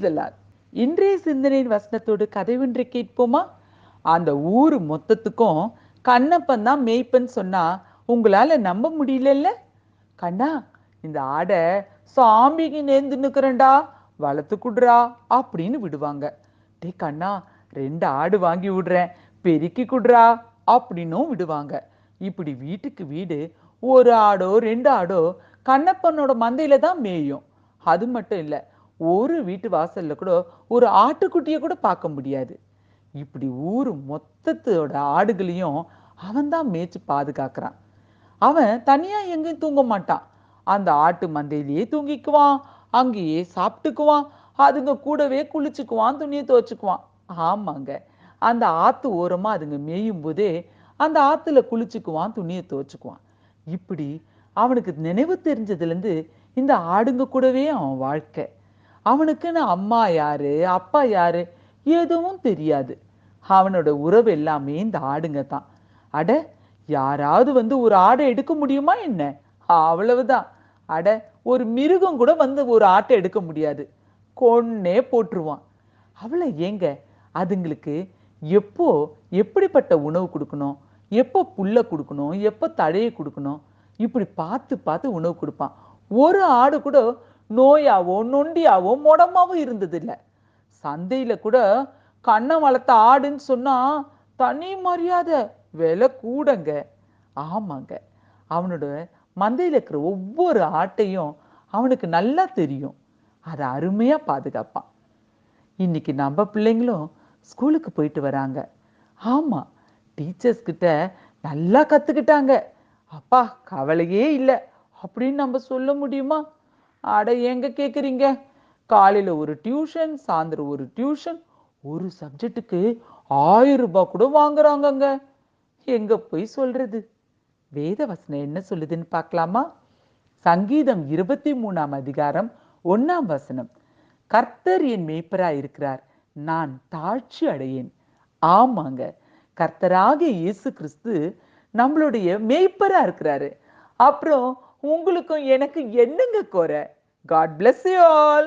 Praise the Lord. இன்றைய சிந்தனையின் வசனத்தோடு கதை ஒன்றை கேட்போமா? அந்த ஊர் மொத்தத்துக்கும் கண்ணப்பன் தான் மேய்ப்பன்னு சொன்னா உங்களால நம்ப முடியலல்ல? கண்ணா, இந்த ஆடை சாமிக்கு நேர்ந்து நிக்கிறேன்டா, வளர்த்து குடுறா அப்படின்னு விடுவாங்க. டே கண்ணா, 2 ஆடு வாங்கி விடுறேன், பெருக்கி குடுறா அப்படின்னும் விடுவாங்க. இப்படி வீட்டுக்கு வீடு ஒரு ஆடோ 2 ஆடோ கண்ணப்பனோட மந்தையில தான் மேயும். அது மட்டும் இல்ல, ஒரு வீட்டு வாசல்ல கூட ஒரு ஆட்டுக்குட்டிய கூட பார்க்க முடியாது. இப்படி ஊரு மொத்தத்தோட ஆடுகளையும் அவன் தான் மேய்ச்சு பாதுகாக்கிறான். அவன் தனியா எங்கேயும் தூங்க மாட்டான். அந்த ஆட்டு மந்தையிலேயே தூங்கிக்குவான், அங்கேயே சாப்பிட்டுக்குவான், அதுங்க கூடவே குளிச்சுக்குவான், துணியை துவைச்சுக்குவான். ஆமாங்க, அந்த ஆத்து ஓரமா அதுங்க மேயும் போதே அந்த ஆத்துல குளிச்சுக்குவான், துணியை துவைச்சுக்குவான். இப்படி அவனுக்கு நினைவு தெரிஞ்சதுல இருந்து இந்த ஆடுங்க கூடவே அவன் வாழ்க்கை. அவனுக்குன்னு அம்மா யாரு, அப்பா யாரு எதுவும் தெரியாது. அவனோட உறவு எல்லாமே இந்த ஆடுங்க தான். அட, யாராவது வந்து ஒரு ஆடை எடுக்க முடியுமா என்ன? அவ்வளவுதான். அட, ஒரு மிருகம் கூட வந்து ஒரு ஆட்டை எடுக்க முடியாது, கொன்னே போட்டுருவான். அவளை ஏங்க, அதுங்களுக்கு எப்போ எப்படிப்பட்ட உணவு கொடுக்கணும், எப்போ புல்ல கொடுக்கணும், எப்போ தழையை கொடுக்கணும், இப்படி பார்த்து பார்த்து உணவு கொடுப்பான். ஒரு ஆடு கூட நோயாவோ நொண்டியாவோ முடமாவோ இருந்தது இல்ல. சந்தையில கூட கண்ணை வளர்த்த ஆடுன்னு சொன்னா தனி மரியாதை, விலை கூடங்க. ஆமாங்க, அவனோட மந்தையில இருக்கிற ஒவ்வொரு ஆட்டையும் அவனுக்கு நல்லா தெரியும். அதை அருமையா பாதுகாப்பான். இன்னைக்கு நம்ம பிள்ளைங்களும் ஸ்கூலுக்கு போயிட்டு வராங்க. ஆமா, டீச்சர்ஸ் கிட்ட நல்லா கத்துக்கிட்டாங்க, அப்பா கவலையே இல்லை அப்படின்னு நம்ம சொல்ல முடியுமா? அட, எங்க கேக்குறீங்க? காலையில ஒரு டியூஷன், சாயந்தரம் ஒரு டியூஷன், ஒரு சப்ஜெக்டுக்கு 1000 ரூபாய் கூட வாங்குறாங்கங்க. எங்க போய் சொல்றது? வேத வசனம் என்ன சொல்லுதுன்னு பார்க்கலாமா? சங்கீதம் 23ஆம் அதிகாரம் 1ஆம் வசனம். கர்த்தர் என் மேய்ப்பராய் இருக்கிறார், நான் தாழ்ச்சி அடையேன். ஆமாங்க, கர்த்தராகிய இயேசு கிறிஸ்து நம்மளுடைய மேய்ப்பரா இருக்கிறாரு. அப்புறம் உங்களுக்கும் எனக்கு என்னங்க குறை? God bless you all.